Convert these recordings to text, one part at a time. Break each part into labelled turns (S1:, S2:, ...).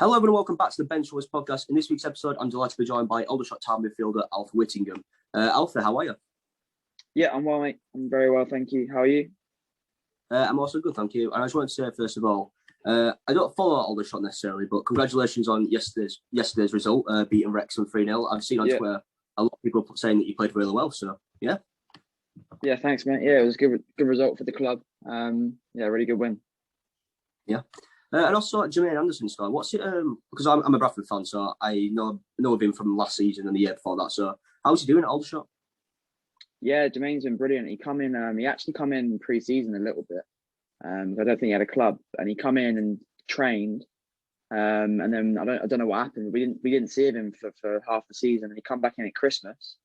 S1: Hello everyone, welcome back to the Benchwarmers Podcast. In this week's episode, I'm delighted to be joined by Aldershot Town midfielder Alfy Whittingham. Alfy, how are you?
S2: Yeah, I'm well, mate. I'm very well, thank you. How are you?
S1: I'm also good, thank you. And I just wanted to say, first of all, I don't follow Aldershot necessarily, but congratulations on yesterday's result, beating Wrexham 3-0. I've seen on Twitter a lot of people saying that you played really well, so yeah.
S2: Yeah, thanks, mate. Yeah, it was a good result for the club. Really good win.
S1: Yeah. And also, Jermaine Anderson's guy, what's it? Because I'm a Bradford fan, so I know of him from last season and the year before that. So, how's he doing at Aldershot?
S2: Yeah, Jermaine's been brilliant. He actually come in pre-season a little bit. I don't think he had a club, and he come in and trained. And then I don't know what happened. We didn't see him for half the season. And he come back in at Christmas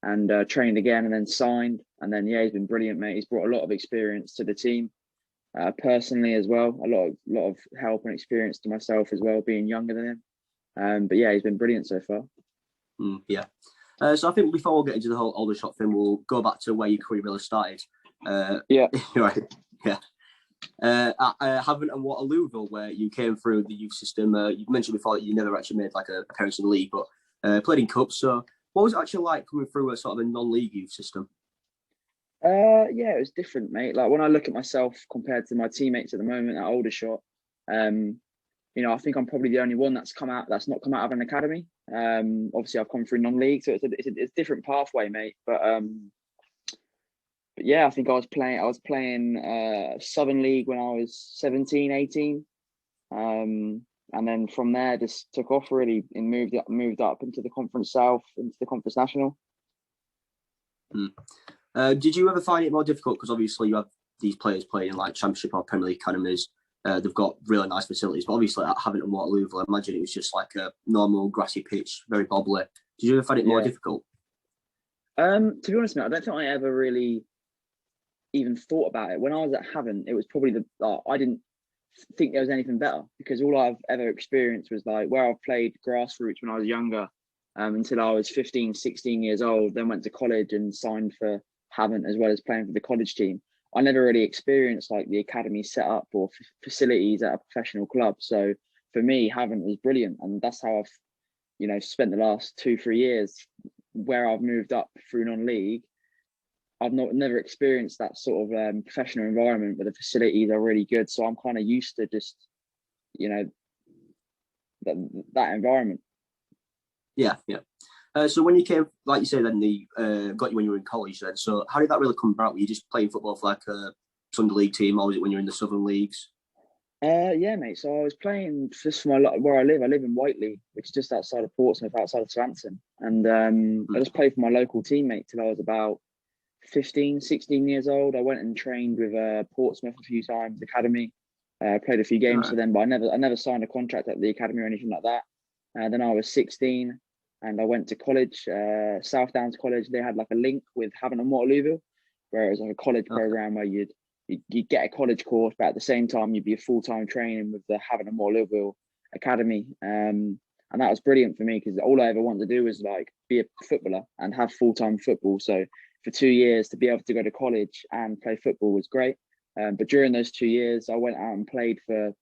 S2: and trained again, and then signed. And then he's been brilliant, mate. He's brought a lot of experience to the team. Personally as well, a lot of help and experience to myself as well, being younger than him. But yeah, he's been brilliant so far.
S1: So I think before we get into the whole Aldershot thing, we'll go back to where your career really started. Right. Yeah. At Havant and Waterlooville, where you came through the youth system. You mentioned before that you never actually made like a appearance in the league, but played in cups. So what was it actually like coming through a sort of a non-league youth system?
S2: Yeah, it was different, mate. Like when I look at myself compared to my teammates at the moment at Aldershot, I think I'm probably the only one that's not come out of an academy. Obviously I've come through non-league, so it's a different pathway, mate. But yeah, I think I was playing Southern League when I was 17, 18. And then from there just took off really and moved up into the Conference South, into the Conference National.
S1: Did you ever find it more difficult? Because obviously you have these players playing in like Championship or Premier League academies. They've got really nice facilities, but obviously at Havant and Waterlooville, I imagine it was just like a normal grassy pitch, very bobbly. Did you ever find it more difficult?
S2: To be honest, mate, I don't think I ever really even thought about it. When I was at Havant, it was probably I didn't think there was anything better, because all I've ever experienced was like where I've played grassroots when I was younger, until I was 15, 16 years old, then went to college and signed for Havant as well as playing for the college team. I never really experienced like the academy setup or facilities at a professional club. So for me, Havant was brilliant, and that's how I've, spent the last 2-3 years where I've moved up through non-league. I've never experienced that sort of professional environment where the facilities are really good. So I'm kind of used to just, that environment.
S1: Yeah. So when you came, like you said, then they got you when you were in college then. So how did that really come about? Were you just playing football for like a Sunday League team, or was it when you were in the Southern Leagues?
S2: Yeah, mate. So I was playing just for where I live. I live in Whiteley, which is just outside of Portsmouth, outside of Southampton. And I just played for my local teammate till I was about 15, 16 years old. I went and trained with Portsmouth a few times, academy. Played a few games for them, but I never signed a contract at the academy or anything like that. Then I was 16. And I went to college, South Downs College. They had like a link with Havant and Waterlooville, where it was like a college program where you'd get a college course, but at the same time you'd be a full-time training with the Havant and Waterlooville Academy. And that was brilliant for me, because all I ever wanted to do was like be a footballer and have full-time football. So for 2 years to be able to go to college and play football was great. But during those 2 years, I went out and played for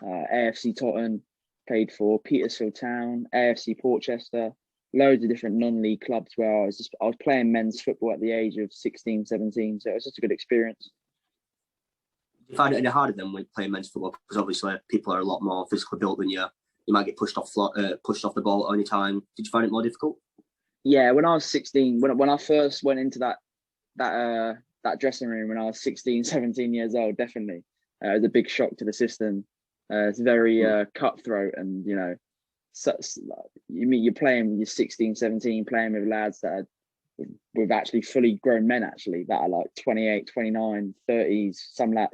S2: AFC Tottenham, played for Petersfield Town, AFC Portchester, loads of different non-league clubs where I was playing men's football at the age of 16, 17. So it was just a good experience.
S1: Did you find it any harder than when playing men's football? Because obviously people are a lot more physically built than you. You might get pushed off the ball at any time. Did you find it more difficult?
S2: Yeah, when I was 16, when I first went into that dressing room when I was 16, 17 years old, definitely. It was a big shock to the system. It's very cutthroat, and you're playing when you're 16, 17, playing with lads that are with actually fully grown men that are like 28, 29, 30s,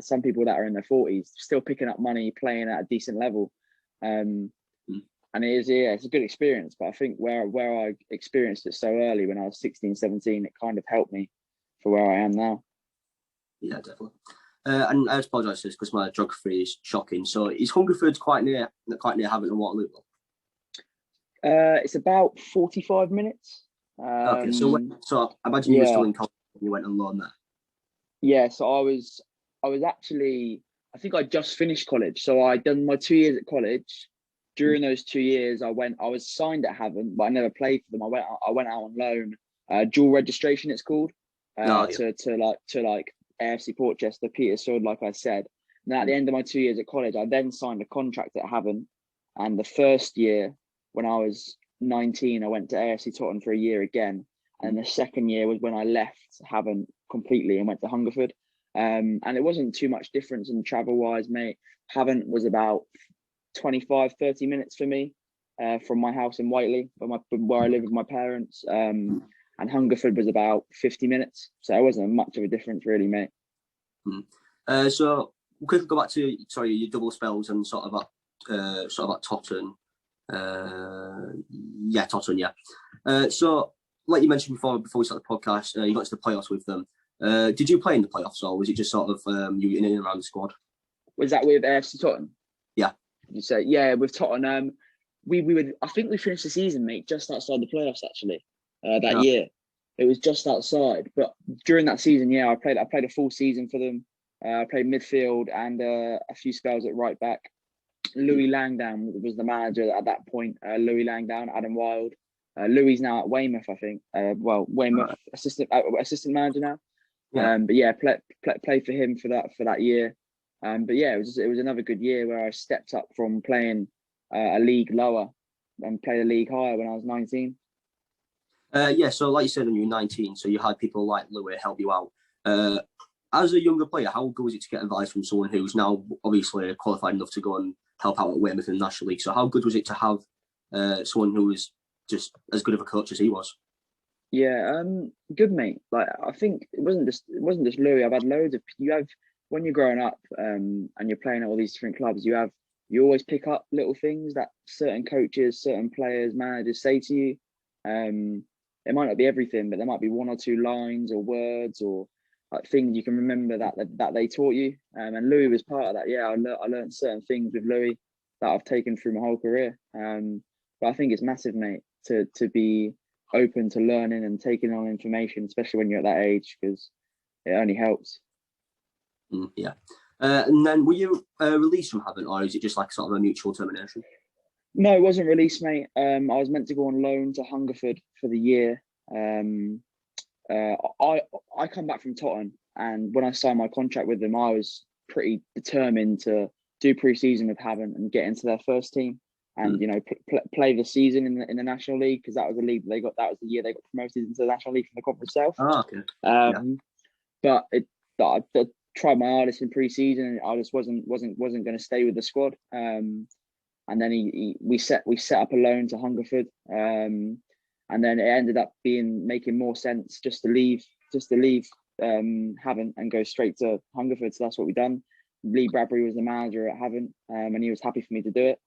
S2: some people that are in their 40s still picking up money, playing at a decent level. And it's a good experience, but I think where I experienced it so early when I was 16, 17, it kind of helped me for where I am now.
S1: Yeah, definitely. And I apologise because my geography is shocking. So is Hungerford quite near Havant and Waterlooville?
S2: It's about 45 minutes.
S1: Okay, so I imagine you were still in college when you went on loan there.
S2: Yeah, so I was actually, I think I just finished college. So I'd done my 2 years at college, during those 2 years, I was signed at Havant, but I never played for them. I went out on loan, dual registration it's called, to AFC Portchester, Petersfield, like I said. And at the end of my 2 years at college, I then signed a contract at Havant. And the first year, when I was 19, I went to AFC Tottenham for a year again. And the second year was when I left Havant completely and went to Hungerford. And it wasn't too much difference in travel-wise, mate. Havant was about 25, 30 minutes for me from my house in Whiteley, where I live with my parents. And Hungerford was about 50 minutes. So it wasn't much of a difference, really, mate.
S1: So we'll quickly go back to your double spells and sort of at Tottenham. Tottenham, yeah. So like you mentioned before we started the podcast, you got to the playoffs with them. Did you play in the playoffs, or was it just sort of you in and around the squad?
S2: Was that with AFC Tottenham?
S1: Yeah.
S2: You say, yeah, with Tottenham. We would. I think we finished the season, mate, just outside the playoffs. Actually, that year, it was just outside. But during that season, I played a full season for them. I played midfield and a few spells at right back. Louis Langdown was the manager at that point. Louis Langdown, Adam Wilde. Louis now at Weymouth, I think. Weymouth assistant manager now.
S1: Yeah.
S2: Played for him for that year. It was another good year where I stepped up from playing a league lower and played a league higher when I was 19.
S1: So like you said, when you were 19, so you had people like Louis help you out. As a younger player, how good was it to get advice from someone who's now obviously qualified enough to go and help out at Weymouth in the National League? So how good was it to have someone who was just as good of a coach as he was?
S2: Yeah, good, mate. Like, I think it wasn't just Louis. I've had loads of when you're growing up and you're playing at all these different clubs, you always pick up little things that certain coaches, certain players, managers say to you. It might not be everything, but there might be one or two lines or words or like things you can remember that they taught you. And Louis was part of that. Yeah, I learned certain things with Louis that I've taken through my whole career. But I think it's massive, mate, to be open to learning and taking on information, especially when you're at that age, because it only helps.
S1: And then were you released from Havant, or is it just like sort of a mutual termination?
S2: No, it wasn't released, mate. I was meant to go on loan to Hungerford for the year. I come back from Tottenham, and when I signed my contract with them, I was pretty determined to do pre-season with Havant and get into their first team, and play the season in the National League, because that was the league they got. That was the year they got promoted into the National League from the Conference South.
S1: Oh, okay.
S2: But I tried my hardest in pre-season, and I just wasn't going to stay with the squad. And then we set up a loan to Hungerford, and then it ended up making more sense just to leave Havant and go straight to Hungerford. So that's what we done. Lee Bradbury was the manager at Havant, and he was happy for me to do it.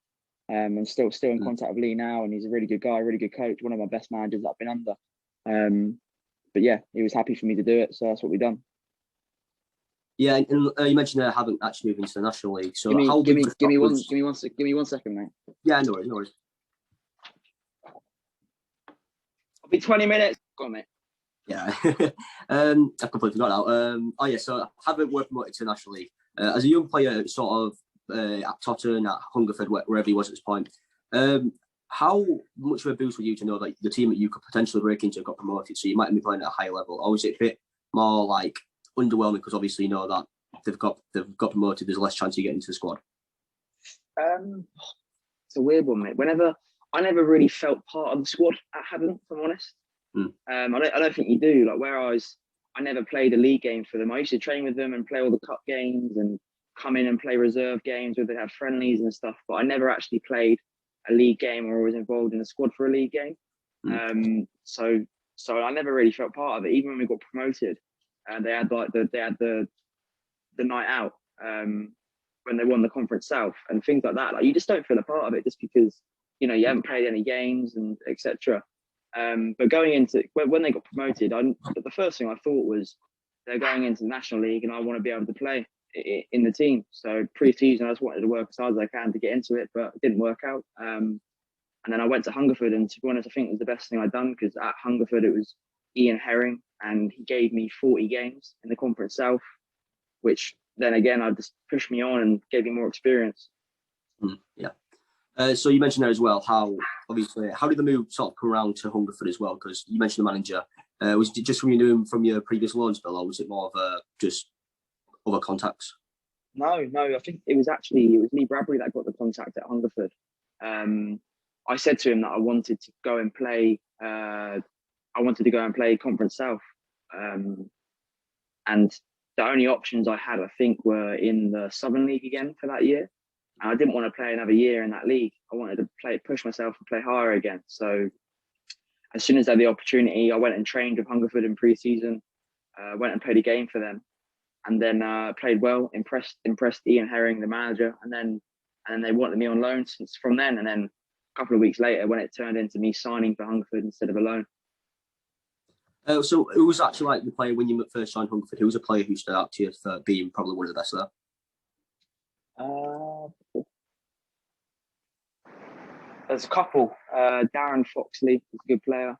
S2: And still in contact with Lee now, and he's a really good guy, really good coach, one of my best managers that I've been under. But yeah, he was happy for me to do it, so that's what we done.
S1: Yeah, and you mentioned Havant actually moving to the National League. So
S2: give me one second, mate.
S1: Yeah, no worries.
S2: I'll be 20 minutes. Go on, mate.
S1: Yeah, I've completely forgot now. So Havant were promoted to the National League. As a young player, sort of at Tottenham, at Hungerford, wherever he was at this point, how much of a boost were you to know that the team that you could potentially break into got promoted, so you might be playing at a higher level? Or was it a bit more like underwhelming because obviously you know that they've got promoted, there's less chance you get into the squad?
S2: It's a weird one, mate. I never really felt part of the squad at Havant, if I'm honest. I don't think you do. Like, whereas I never played a league game for them. I used to train with them and play all the cup games and come in and play reserve games where they had friendlies and stuff. But I never actually played a league game or was involved in a squad for a league game. So I never really felt part of it. Even when we got promoted, and they had the night out when they won the Conference South and things like that. Like, you just don't feel a part of it just because you haven't played any games and etc. But going into when they got promoted, the first thing I thought was they're going into the National League and I want to be able to play in the team. So pre-season, I just wanted to work as hard as I can to get into it, but it didn't work out. And then I went to Hungerford, and to be honest, I think it was the best thing I'd done, because at Hungerford it was Ian Herring, and he gave me 40 games in the Conference South, which then again, I just pushed me on and gave me more experience.
S1: So you mentioned there as well how did the move sort of come around to Hungerford as well? Because you mentioned the manager. Was it just from your previous loan spell, or was it more of just other contacts?
S2: No. I think it was Lee Bradbury that got the contact at Hungerford. I said to him that I wanted to go and play. I wanted to go and play Conference South, and the only options I had, I think, were in the Southern League again for that year. And I didn't want to play another year in that league. I wanted to push myself and play higher again. So as soon as I had the opportunity, I went and trained with Hungerford in pre-season, went and played a game for them, and then played well, impressed Ian Herring, the manager, and then they wanted me on loan since from then. And then a couple of weeks later, when it turned into me signing for Hungerford instead of a loan.
S1: So who was actually like the player when you first signed Hungerford? Who was a player who stood out to you for being probably one of the best there?
S2: There's a couple. Darren Foxley is a good player.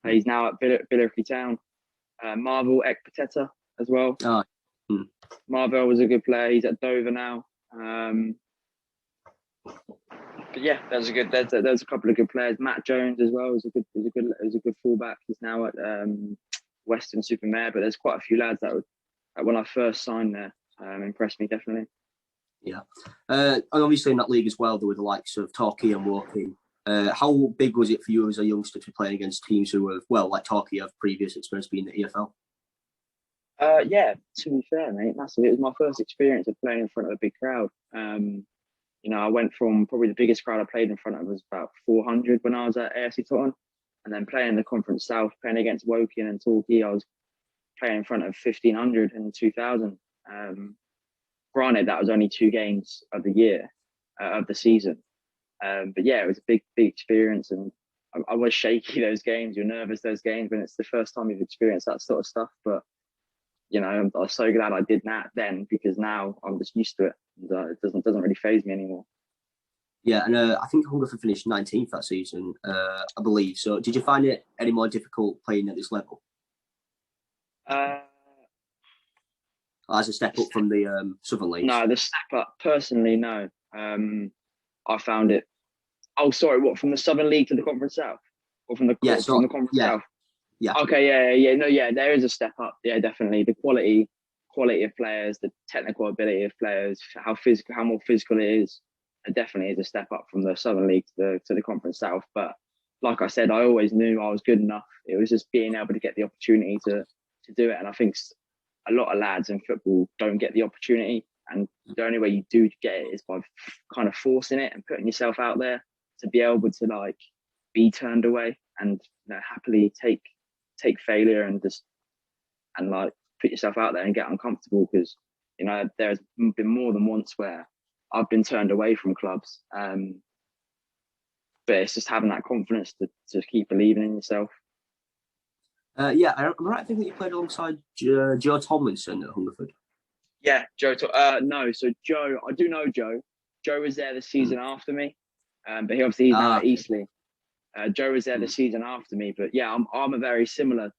S2: He's now at Aldershot Town. Marvel Ekpateta as well. Marvel was a good player. He's at Dover now. But yeah, there's a couple of good players. Matt Jones as well is a good fullback. He's now at Western-super-Mare. But there's quite a few lads that when I first signed there impressed me definitely.
S1: Yeah, and obviously in that league as well, there were the likes of Torquay and Woking. How big was it for you as a youngster to be playing against teams who have, like Torquay, have previous experience being in the EFL?
S2: Yeah, to be fair, mate, massive. It was my first experience of playing in front of a big crowd. I went from probably the biggest crowd I played in front of was about 400 when I was at AFC Tottenham, and then playing the Conference South, playing against Woking and Torquay, I was playing in front of 1,500 and 2,000. Granted, that was only 2 games of the year, of the season. But yeah, it was a big experience, and I was shaky those games. You're nervous those games when it's the first time you've experienced that sort of stuff. But I was so glad I did that then, because now I'm just used to it. And, it doesn't really faze me anymore.
S1: Yeah, and I think Hungerford finished 19th that season, I believe. So, did you find it any more difficult playing at this level? As a step up from the Southern Leagues?
S2: No, the step up, personally, no. I found it... Oh, sorry, what, from the Southern League to the Conference South? Or from the Conference South?
S1: Yeah.
S2: Okay, yeah. No, yeah, there is a step up. Yeah, definitely. The quality of players, the technical ability of players, how more physical it is, it definitely is a step up from the Southern League to the Conference South. But like I said, I always knew I was good enough. It was just being able to get the opportunity to do it. And I think a lot of lads in football don't get the opportunity, and the only way you do get it is by kind of forcing it and putting yourself out there to be able to like be turned away and happily take failure and like put yourself out there and get uncomfortable, because there's been more than once where I've been turned away from clubs, but it's just having that confidence to keep believing in yourself.
S1: Yeah, I'm right. I think that you played alongside Joe Tomlinson at Hungerford.
S2: Yeah, Joe. No, so Joe, I do know Joe. Joe was there the season after me, but he's now at Eastleigh. Joe was there the season after me, but yeah, I'm a very similar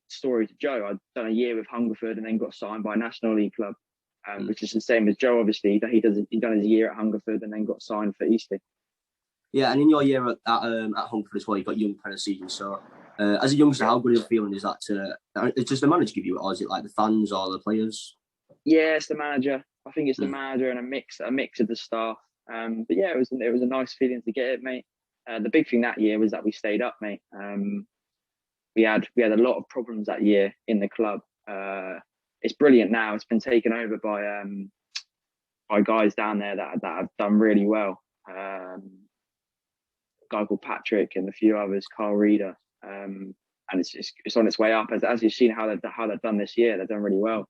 S2: story to Joe. I'd done a year with Hungerford and then got signed by a National League club, which is the same as Joe. Obviously, he done his year at Hungerford and then got signed for Eastleigh.
S1: Yeah, and in your year at Hungerford as well, you got young apprentice season. So, as a youngster, how good a feeling is that? Does the manager give you it, or is it like the fans or the players?
S2: Yeah, it's the manager. I think it's the manager and a mix of the staff. But yeah, it was a nice feeling to get it, mate. The big thing that year was that we stayed up, mate. We had a lot of problems that year in the club. It's brilliant now. It's been taken over by guys down there that have done really well. A guy called Patrick and a few others, Carl Reeder, and it's on its way up. As you've seen how they've done this year, they've done really well,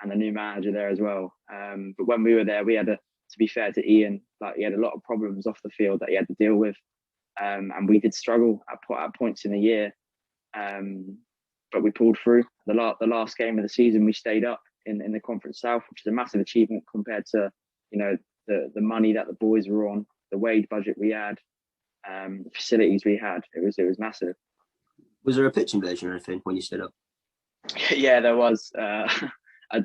S2: and the new manager there as well. But when we were there, we had to be fair to Ian, like he had a lot of problems off the field that he had to deal with, and we did struggle at points in the year. But we pulled through. The last game of the season, we stayed up in the Conference South, which is a massive achievement compared to the money that the boys were on, the wage budget we had, the facilities we had. It was massive.
S1: Was there a pitch invasion or anything when you stayed up?
S2: Yeah, there was.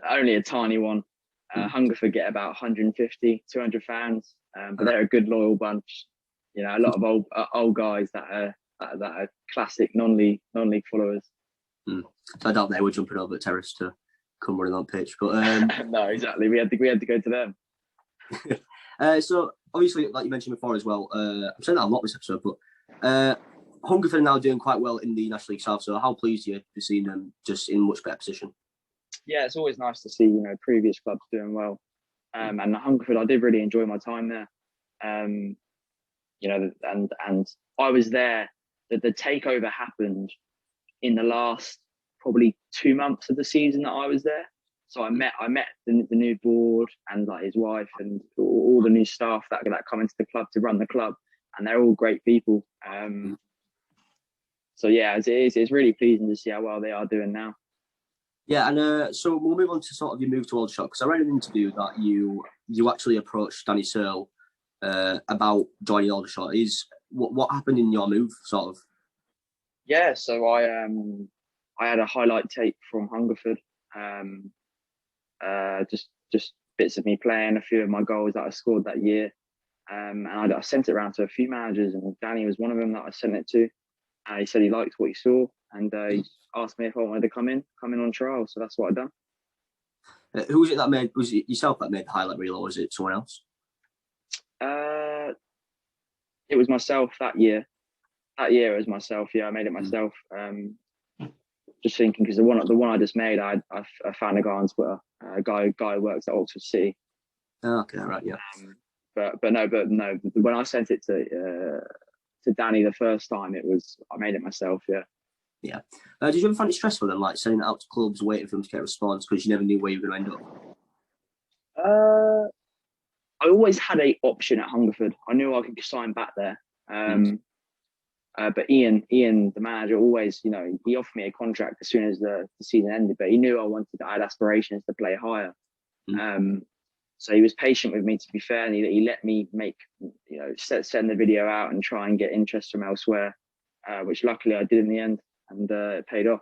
S2: Only a tiny one. Hungerford get about 150, 200 fans. but they're a good loyal bunch. You know, a lot of old guys that are classic non-league followers.
S1: So I doubt they were jumping over at terrace to come running on pitch, but
S2: no, exactly. We had to go to them.
S1: So obviously, like you mentioned before as well, I'm saying that a lot this episode, but Hungerford are now doing quite well in the National League South. So how pleased are you to see them just in much better position?
S2: Yeah, it's always nice to see, you know, previous clubs doing well. And Hungerford, I did really enjoy my time there. You know, and I was there. The takeover happened in the last probably 2 months of the season that I was there. So I met the new board and like his wife and all the new staff that come into the club to run the club, and they're all great people. So yeah, it's really pleasing to see how well they are doing now.
S1: Yeah, and so we'll move on to sort of your move to Aldershot, because I read an interview that you actually approached Danny Searle about joining Aldershot. What happened in your move, sort of?
S2: Yeah, so I had a highlight tape from Hungerford, just bits of me playing, a few of my goals that I scored that year, and I sent it around to a few managers, and Danny was one of them that I sent it to. He said he liked what he saw, and he asked me if I wanted to come in on trial. So that's what I've done.
S1: Who was it that made? Was it yourself that made the highlight reel, or was it someone else?
S2: It was myself that year. That year it was myself. Yeah, I made it myself. Just thinking, because the one I just made, I found a guy on Twitter, a guy who works at Oxford City.
S1: Oh, okay, right, yeah.
S2: But no. When I sent it to Danny the first time, I made it myself. Yeah.
S1: Yeah. Did you ever find it stressful then, like sending it out to clubs, waiting for them to get a response because you never knew where you were going to end
S2: up? I always had a option at Hungerford. I knew I could sign back there. But Ian, the manager, always, you know, he offered me a contract as soon as the season ended, but he knew I had aspirations to play higher. So he was patient with me, to be fair, and he let me send the video out and try and get interest from elsewhere, which luckily I did in the end, and it paid off.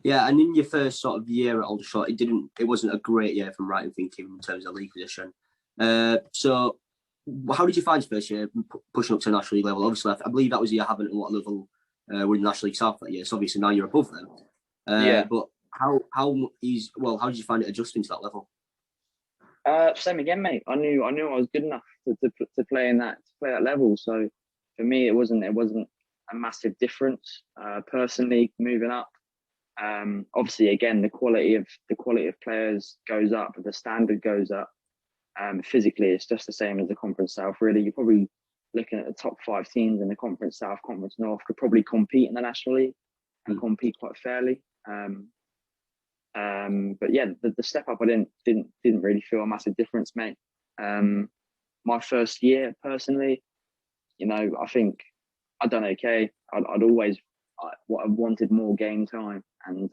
S1: Yeah, and in your first sort of year at Aldershot, it wasn't a great year from right and thinking in terms of league position. So how did you find your first year pushing up to National League level? Obviously, I believe that was your Havant and Waterloo were in the National League South that year. So obviously now you're above them.
S2: Yeah.
S1: But how did you find it adjusting to that level?
S2: Same again, mate. I knew I was good enough to play that level. So for me, it wasn't a massive difference. Personally, moving up, obviously, again, the quality of players goes up, the standard goes up. Physically, it's just the same as the Conference South. Really, you're probably looking at the top 5 teams in the Conference South, Conference North could probably compete in the National League and compete quite fairly. But yeah, the step up, I didn't really feel a massive difference, mate. My first year, personally, you know, I think I'd done okay. I'd always wanted more game time and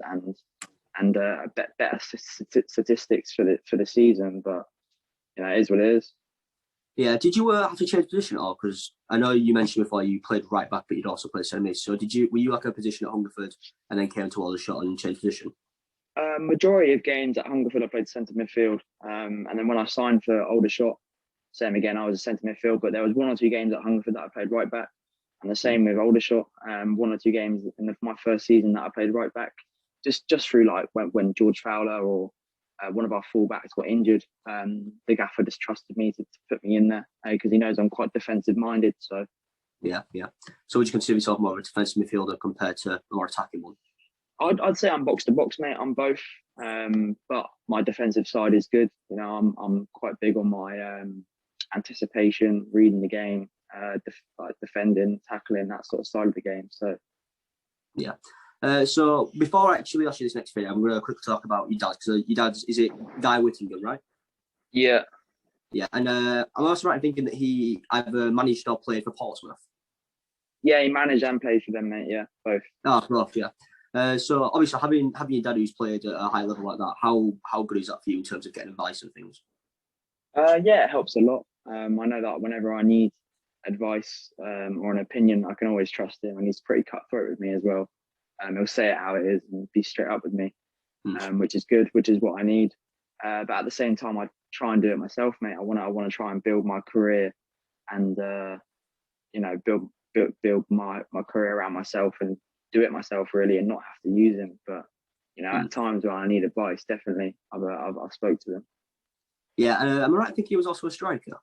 S2: better statistics for the season, but you know, it is what it is.
S1: Yeah, did you have to change position at all? Because I know you mentioned before you played right back, but you'd also played centre mid. So were you like a position at Hungerford and then came to Aldershot and changed position?
S2: Majority of games at Hungerford, I played centre midfield, and then when I signed for Aldershot, same again, I was a centre midfield. But there was 1 or 2 games at Hungerford that I played right back, and the same with Aldershot. 1 or 2 games in my first season that I played right back, just through like when George Fowler or one of our fullbacks got injured. The gaffer just trusted me to put me in there because he knows I'm quite defensive minded. So
S1: yeah. So would you consider yourself more of a defensive midfielder compared to a more attacking one?
S2: I'd say I'm box to box, mate. I'm both, but my defensive side is good. You know, I'm quite big on my anticipation, reading the game, defending, tackling, that sort of side of the game. So
S1: yeah. So before I actually ask you this next video, I'm going to quickly talk about your dad. So your dad, is it Guy Whittingham, right?
S2: Yeah.
S1: Yeah, and I'm also right in thinking that he either managed or played for Portsmouth.
S2: Yeah, he managed and played for them, mate. Yeah, both.
S1: Oh, both, yeah. So obviously having your dad who's played at a high level like that, how good is that for you in terms of getting advice and things?
S2: Yeah, it helps a lot. I know that whenever I need advice or an opinion, I can always trust him, and he's pretty cutthroat with me as well. He'll say it how it is and be straight up with me, which is good, which is what I need. But at the same time, try and do it myself, mate. I want to try and build my career and build my career around myself and do it myself really, and not have to use him. But at times when I need advice, definitely I've spoke to them.
S1: Yeah, am I right? I think he was also a striker.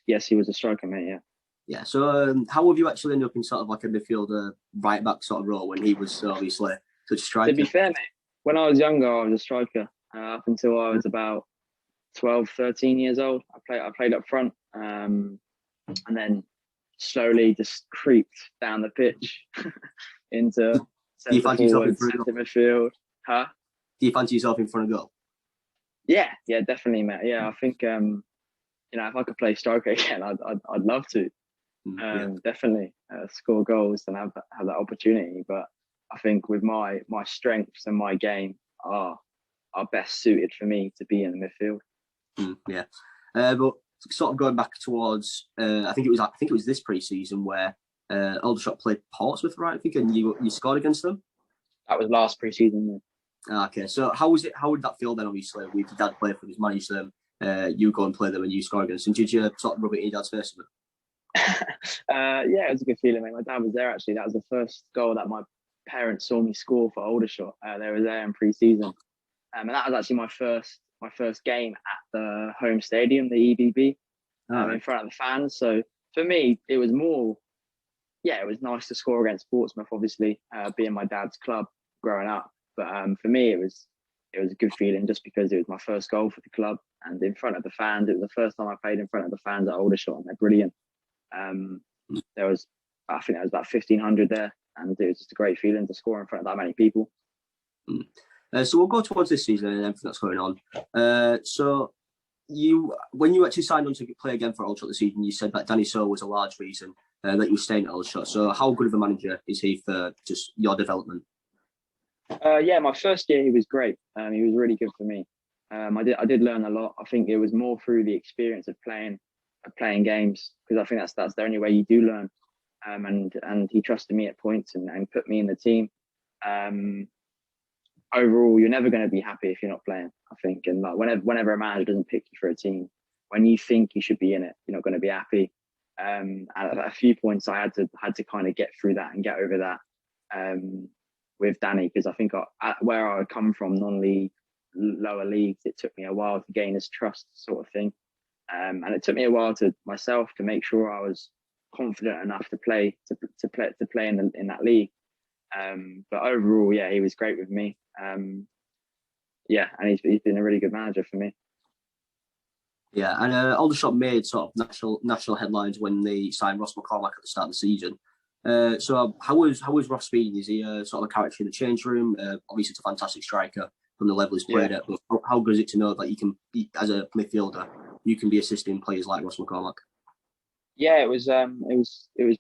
S2: Yes, he was a striker, mate. Yeah.
S1: Yeah. So how have you actually ended up in sort of like a midfielder, right back sort of role when he was obviously such a striker?
S2: To be fair, mate, when I was younger, I was a striker up until I was about 12, 13 years old. I played up front, and then slowly just creeped down the pitch into centre forward, centre midfield. Huh?
S1: Do you fancy yourself in front of goal?
S2: Yeah, definitely, mate. Yeah, I think if I could play striker again, I'd love to. Definitely score goals and have that opportunity. But I think with my strengths and my game are best suited for me to be in the midfield.
S1: But sort of going back towards, I think it was this pre-season where Aldershot played Portsmouth, right? I think, and you scored against them.
S2: That was last pre-season.
S1: Okay, so how was it? How would that feel then? Obviously, with your dad play for us, manage them, you go and play them, and you score against them. Did you sort of rub it in your dad's face?
S2: Yeah, it was a good feeling, mate. My dad was there actually. That was the first goal that my parents saw me score for Aldershot. They were there in pre-season, and that was actually my first game at the home stadium, the EBB, in front of the fans. So for me, it was more, it was nice to score against Portsmouth, obviously, being my dad's club growing up. But for me, it was a good feeling just because it was my first goal for the club and in front of the fans. It was the first time I played in front of the fans at Aldershot, and they're brilliant. I think there was about 1,500 there, and it was just a great feeling to score in front of that many people.
S1: So we'll go towards this season and everything that's going on. So when you actually signed on to play again for Aldershot this season, you said that Danny So was a large reason that you were staying at Aldershot. So how good of a manager is he for just your development?
S2: My first year he was great. He was really good for me. I did learn a lot. I think it was more through the experience of playing games, because I think that's the only way you do learn. And he trusted me at points and put me in the team. Overall, you're never going to be happy if you're not playing, I think. And like whenever a manager doesn't pick you for a team, when you think you should be in it, you're not going to be happy. And at a few points, I had to kind of get through that and get over that with Danny, because I think where I come from, non-league, lower leagues, it took me a while to gain his trust, sort of thing. And it took me a while to make sure I was confident enough to play in that league. But overall, he was great with me. And he's been a really good manager for me.
S1: Yeah, and Aldershot made sort of national headlines when they signed Ross McCormack at the start of the season. So how was Ross been? Is he sort of a character in the change room? Obviously, it's a fantastic striker from the level he's played at. But how good is it to know that you can, as a midfielder, you can be assisting players like Ross McCormack?
S2: Yeah, it was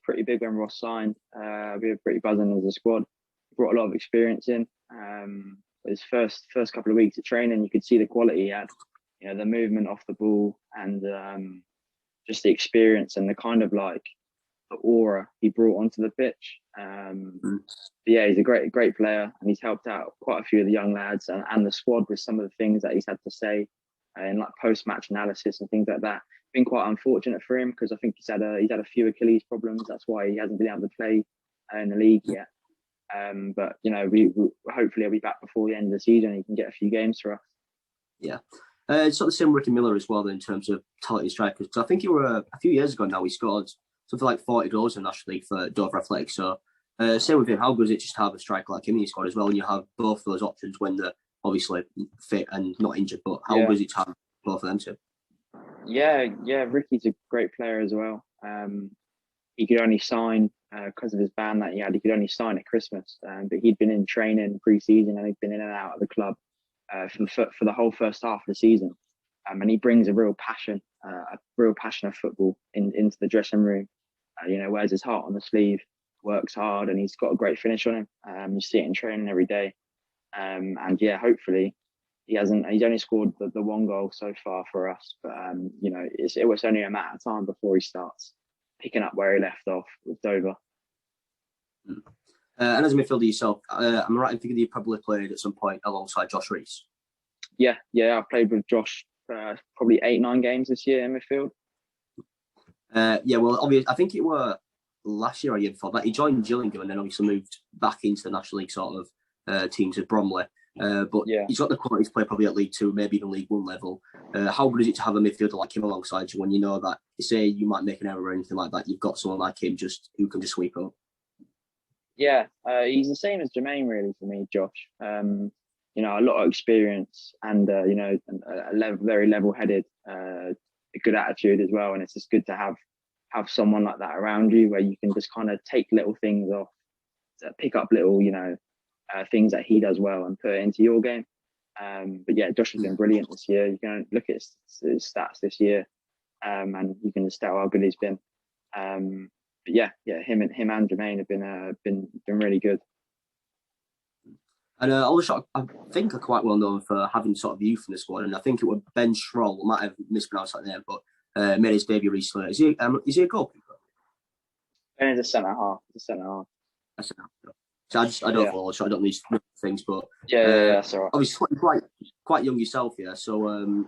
S2: pretty big when Ross signed. We were pretty buzzing as a squad. Brought a lot of experience in. His first couple of weeks of training, you could see the quality he had. The movement off the ball and just the experience and the kind of like the aura he brought onto the pitch. He's a great player, and he's helped out quite a few of the young lads and the squad with some of the things that he's had to say in like post-match analysis and things like that. Been quite unfortunate for him, because I think he's had a few Achilles problems. That's why he hasn't been able to play in the league yet. But we hopefully he'll be back before the end of the season. He can get a few games for us. Yeah.
S1: It's sort of the same with Ricky Miller as well in terms of talented strikers. Because I think he were a few years ago now. He scored something like 40 goals in the National League for Dover Athletics. So same with him. How good is it just to have a striker like him in your squad as well? And you have both those options when they're obviously fit and not injured. But how good is it to have both of them too?
S2: Yeah. Ricky's a great player as well. He could only sign because of his ban that he had. He could only sign at Christmas, but he'd been in training pre-season and he'd been in and out of the club for the whole first half of the season. And he brings a real passion of football into the dressing room. Wears his heart on the sleeve, works hard, and he's got a great finish on him. You see it in training every day. Hopefully he's only scored the one goal so far for us, but it was only a matter of time before he starts picking up where he left off with Dover.
S1: And as a midfielder yourself, am I right in thinking you probably played at some point alongside Josh Rees?
S2: Yeah, I played with Josh probably 8-9 games this year in midfield.
S1: Yeah, well, obviously, I think it were last year or year before that he joined Gillingham and then obviously moved back into the National League sort of teams with Bromley. But he's got the quality to play probably at League Two, maybe even League One level. How good is it to have a midfielder like him alongside you when you know that, say, you might make an error or anything like that, you've got someone like him who can just sweep up?
S2: Yeah, he's the same as Jermaine, really, for me, Josh. You know, a lot of experience and, you know, very level-headed, a good attitude as well. And it's just good to have someone like that around you where you can just kind of take little things off, pick up little, you know, things that he does well and put it into your game. But yeah, Josh has been brilliant this year. You can look at his stats this year, and you can just tell how good he's been. But yeah, him and Jermaine have been really good.
S1: And Aldershot, I think, are quite well known for having sort of youth in the squad. And I think it was Ben Schroll, I might have mispronounced that name, but made his debut recently. Is he a goalkeeper?
S2: Ben is a centre half.
S1: So I don't follow, so I don't need things, but
S2: that's all right.
S1: Obviously, quite young yourself, yeah. So,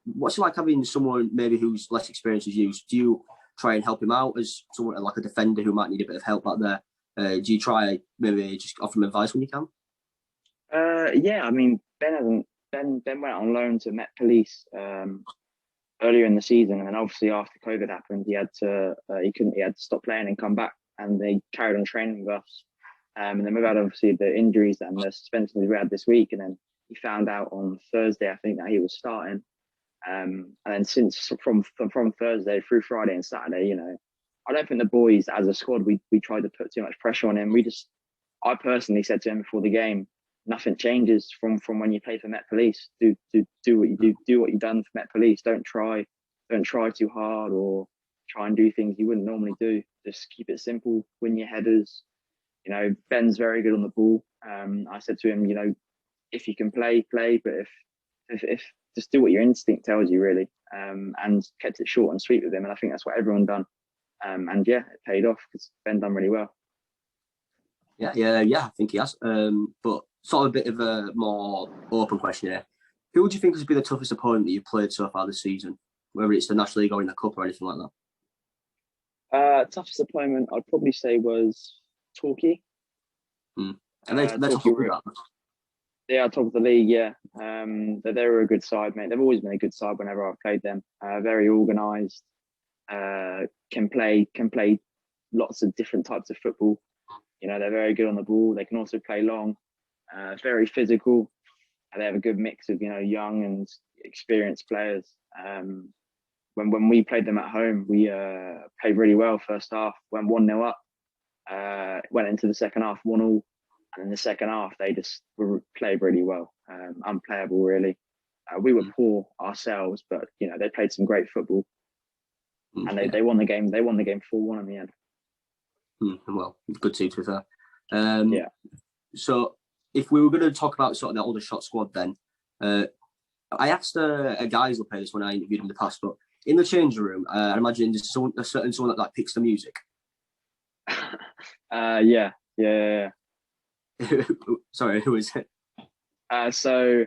S1: what's it like having someone maybe who's less experienced as you? Do you try and help him out as someone like a defender who might need a bit of help back there? Do you try maybe just offer him advice when you can?
S2: Yeah, I mean, Ben went on loan to Met Police earlier in the season, and then obviously after COVID happened, he had to stop playing and come back, and they carried on training with us. And then we've had obviously the injuries and the suspensions we had this week, and then he found out on Thursday, I think, that he was starting. And then since from Thursday through Friday and Saturday, you know, I don't think the boys as a squad we tried to put too much pressure on him. I personally said to him before the game, nothing changes from when you play for Met Police. Do what you do what you've done for Met Police. Don't try too hard or try and do things you wouldn't normally do. Just keep it simple. Win your headers. You know, Ben's very good on the ball. I said to him, you know, if you can play, but if just do what your instinct tells you, really. And kept it short and sweet with him, and I think that's what everyone done. And yeah, it paid off because Ben done really well.
S1: Yeah, I think he has. But sort of a bit of a more open question here. Who would you think has been the toughest opponent that you've played so far this season? Whether it's the National League or in the Cup or anything like
S2: that? Toughest opponent, I'd probably say was Torquay.
S1: And they're top of that.
S2: Yeah, top of the league, yeah. They were a good side, mate. They've always been a good side whenever I've played them. Very organised, can play lots of different types of football. You know, they're very good on the ball. They can also play long, very physical. And they have a good mix of, you know, young and experienced players. When we played them at home, we played really well first half, went 1-0 up, went into the second half 1-1. And in the second half, they just played really well, unplayable really. We were poor ourselves, but you know they played some great football, and they won the game. They won the game 4-1 in the end.
S1: Well, good team to be fair. Yeah. So if we were going to talk about sort of the Aldershot squad, then I asked a guys who played this when I interviewed him in the past, but in the changing room, I imagine there's a certain someone that picks the music.
S2: Yeah.
S1: Sorry, who is it?
S2: So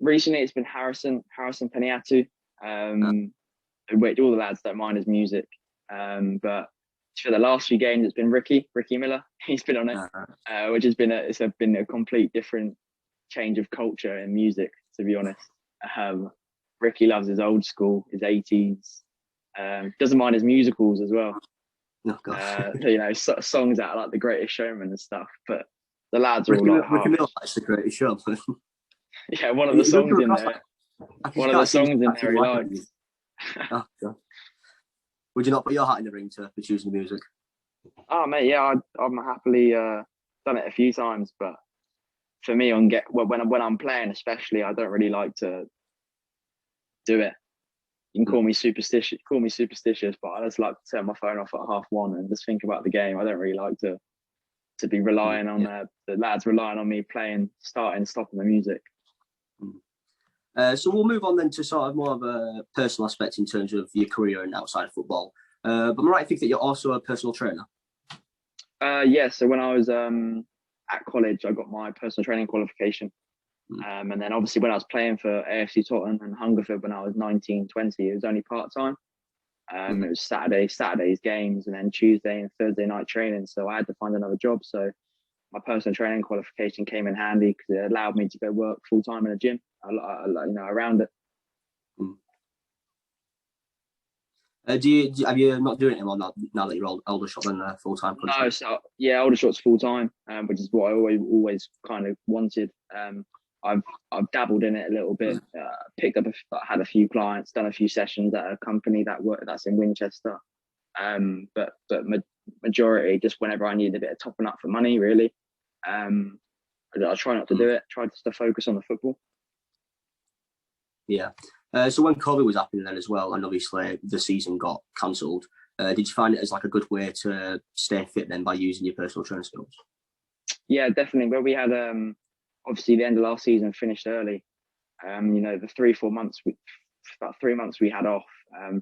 S2: recently it's been Harrison Peniatu. Which all the lads don't mind his music. But for the last few games it's been Ricky Miller. He's been on it, which has been a complete different change of culture in music, to be honest. Ricky loves his old school, his 80s. Doesn't mind his musicals as well.
S1: Oh, gosh.
S2: You know, songs out like The Greatest Showman and stuff, but the lads are all like,
S1: Ricky Miller likes The Greatest Showman.
S2: Yeah, one of the songs in there. One of the songs in there he likes.
S1: Oh, God. Would you not put your hat in the ring for choosing the music?
S2: Oh, mate, yeah, I'm happily done it a few times, but for me, when I'm playing, especially, I don't really like to do it. You can call me superstitious, but I just like to turn my phone off at 1:30 and just think about the game. I don't really like to be relying on the lads relying on me playing, starting, stopping the music.
S1: So we'll move on then to sort of more of a personal aspect in terms of your career and outside of football. But am I right to think that you're also a personal trainer?
S2: Yeah, so when I was at college, I got my personal training qualification. And then obviously when I was playing for AFC Tottenham and Hungerford when I was 19, 20, it was only part-time. It was Saturday's games, and then Tuesday and Thursday night training. So I had to find another job. So my personal training qualification came in handy because it allowed me to go work full-time in a gym, around it.
S1: Have you not doing it anymore now that you're Aldershot then full-time?
S2: No, so yeah, Aldershot's full-time, which is what I always kind of wanted. I've dabbled in it a little bit, had a few clients, done a few sessions at a company that's in Winchester, but majority just whenever I need a bit of topping up for money, really. I try not to do it. Try just to focus on the football.
S1: Yeah. So when COVID was happening then as well, and obviously the season got cancelled, did you find it as like a good way to stay fit then by using your personal training skills? Yeah,
S2: definitely. Well, we had obviously the end of last season finished early. The 3-4 months, about 3 months we had off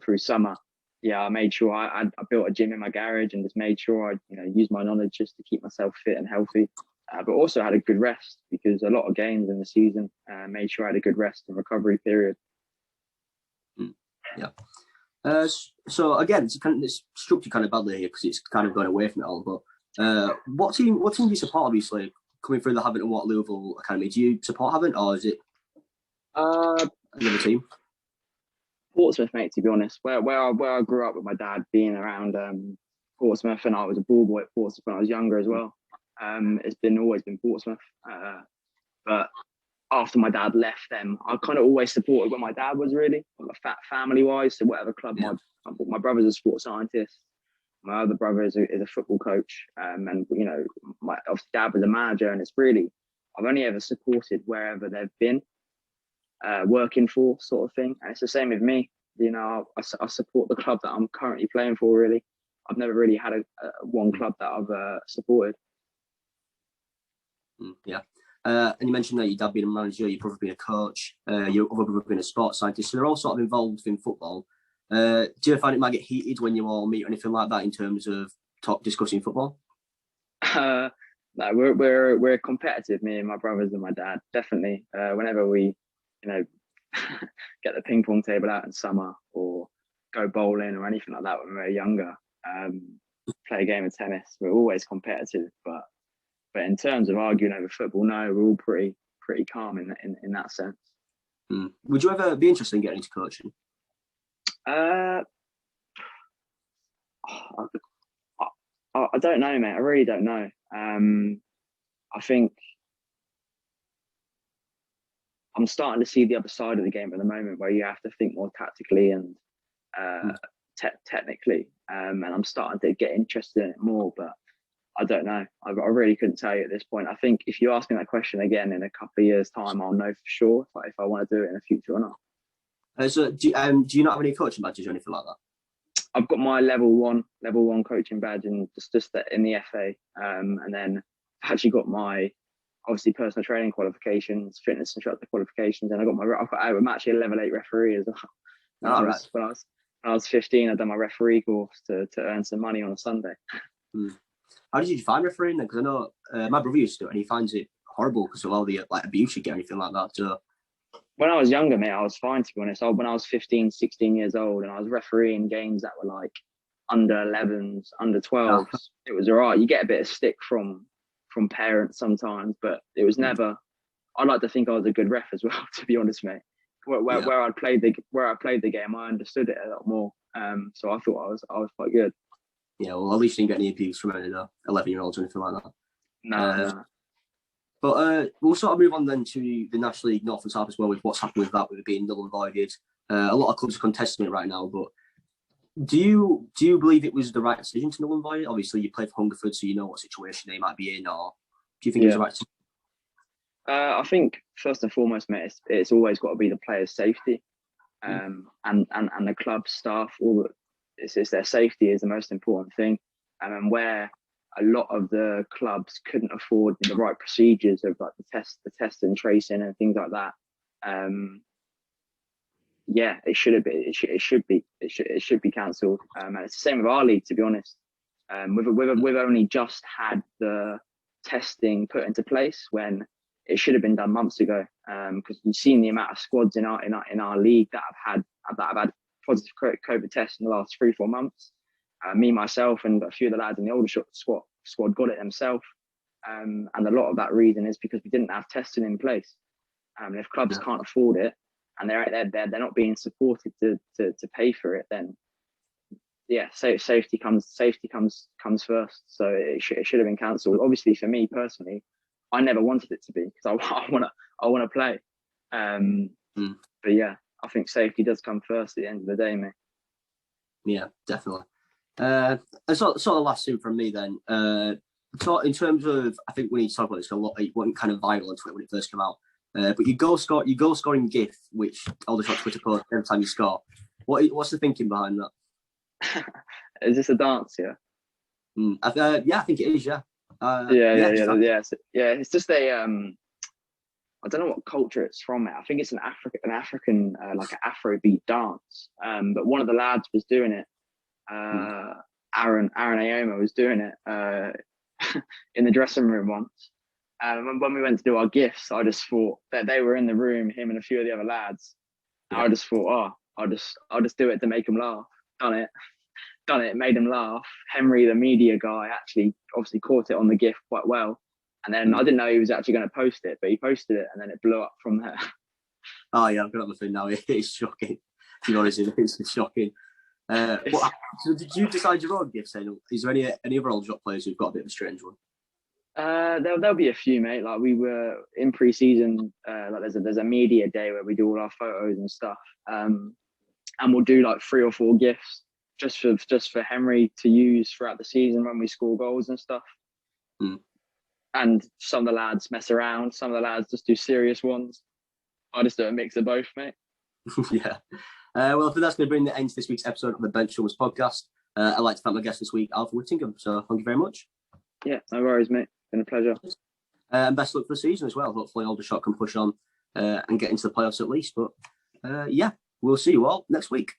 S2: through summer. Yeah, I made sure I built a gym in my garage and just made sure I used my knowledge just to keep myself fit and healthy. But also had a good rest because a lot of games in the season. Made sure I had a good rest and recovery period.
S1: Yeah. So again, it's struck you kind of badly here because it's kind of going away from it all. But what team do you support? Obviously, coming through the Havant and Waterlooville Academy, do you support Havant or is it another team?
S2: Portsmouth, mate. To be honest, where I grew up with my dad being around Portsmouth, and I was a ball boy at Portsmouth when I was younger as well. It's always been Portsmouth, but after my dad left them, I kind of always supported where my dad was really, family-wise. So whatever club, my brother's a sports scientist, my other brother is a football coach, and my dad was a manager, and it's really I've only ever supported wherever they've been working for, sort of thing. And it's the same with me. I support the club that I'm currently playing for. Really, I've never really had one club that I've supported.
S1: Yeah. And you mentioned that your dad being a manager, your brother being a coach, your other brother being a sports scientist. So they're all sort of involved in football. Do you find it might get heated when you all meet or anything like that in terms of discussing football?
S2: No, we're competitive, me and my brothers and my dad, definitely. Whenever we, get the ping pong table out in summer or go bowling or anything like that when we were younger, play a game of tennis, we're always competitive. But in terms of arguing over football, no, we're all pretty calm in that sense.
S1: Would you ever be interested in getting into coaching?
S2: I don't know, mate. I really don't know. I think I'm starting to see the other side of the game at the moment, where you have to think more tactically and technically, and I'm starting to get interested in it more. But I don't know. I really couldn't tell you at this point. I think if you ask me that question again in a couple of years' time, I'll know for sure if I want to do it in the future or not.
S1: So do you not have any coaching badges or anything like that?
S2: I've got my level one coaching badge and just in the FA, and then I've actually got my obviously personal training qualifications, fitness instructor qualifications, and I'm actually a level 8 referee as well. When I was 15, I'd done my referee course to earn some money on a Sunday.
S1: How did you find refereeing then? Because I know my brother used to do it and he finds it horrible because of all the abuse you get or anything like that. So
S2: when I was younger, mate, I was fine, to be honest. When I was 15, 16 years old and I was refereeing games that were like under 11s, under 12s, it was all right. You get a bit of stick from parents sometimes, but it was never. I like to think I was a good ref as well, to be honest, mate. Where I played the game, I understood it a lot more. So I thought I was quite good.
S1: Yeah, well, at least you didn't get any abuse from any 11-year-olds or anything like that.
S2: No.
S1: But we'll sort of move on then to the National League North and South as well, with what's happened with that, with it being null and voided. A lot of clubs are contesting it right now, but do you believe it was the right decision to null and void it? Obviously, you play for Hungerford, so you know what situation they might be in, or do you think it was the right decision?
S2: I think first and foremost, mate, it's always got to be the players' safety, and the club staff. It's their safety is the most important thing, and where a lot of the clubs couldn't afford the right procedures of like the test and tracing and things like that. It should be cancelled. And it's the same with our league, to be honest. We've only just had the testing put into place when it should have been done months ago. Because you've seen the amount of squads in our league that have had positive COVID tests in the last 3-4 months. Me, myself, and a few of the lads in the Aldershot squad got it themselves. And a lot of that reason is because we didn't have testing in place. And if clubs can't afford it and they're not being supported to pay for it, then safety comes first. So it should have been cancelled. Obviously, for me personally, I never wanted it to be because I want to play. But yeah, I think safety does come first at the end of the day, mate.
S1: Yeah, definitely. Sort of last thing from me then. So in terms of, I think we need to talk about this a lot. It wasn't kind of viral on Twitter when it first came out. But your goal scoring GIF, which Aldershot Twitter post every time you score. What's the thinking behind that?
S2: Is this a dance? Yeah.
S1: I think it is. Yeah.
S2: It's just a I don't know what culture it's from. I think it's an African like an Afrobeat dance. But one of the lads was doing it. Aaron Aoma was doing it in the dressing room once. And when we went to do our gifts, I just thought that they were in the room, him and a few of the other lads. Yeah. I just thought, I'll just do it to make them laugh. Done it, made them laugh. Henry, the media guy, actually obviously caught it on the GIF quite well. And then I didn't know he was actually going to post it, but he posted it and then it blew up from there.
S1: Oh yeah, I've got the thing now. It's shocking. To be honest, it's shocking. So did you decide your own GIFs then? Is there any other Aldershot players who've got a bit of a strange one?
S2: There'll be a few, mate. Like we were in pre-season, like there's a media day where we do all our photos and stuff. And we'll do like 3 or 4 GIFs just for Henry to use throughout the season when we score goals and stuff. And some of the lads mess around, some of the lads just do serious ones. I just do a mix of both, mate.
S1: Yeah. Well, I think that's going to bring the end to this week's episode of the Benchwarmers Podcast. I'd like to thank my guest this week, Alfy Whittingham. So thank you very much.
S2: Yeah, no worries, mate. Been a pleasure.
S1: And best luck for the season as well. Hopefully Aldershot can push on and get into the playoffs at least. But yeah, we'll see you all next week.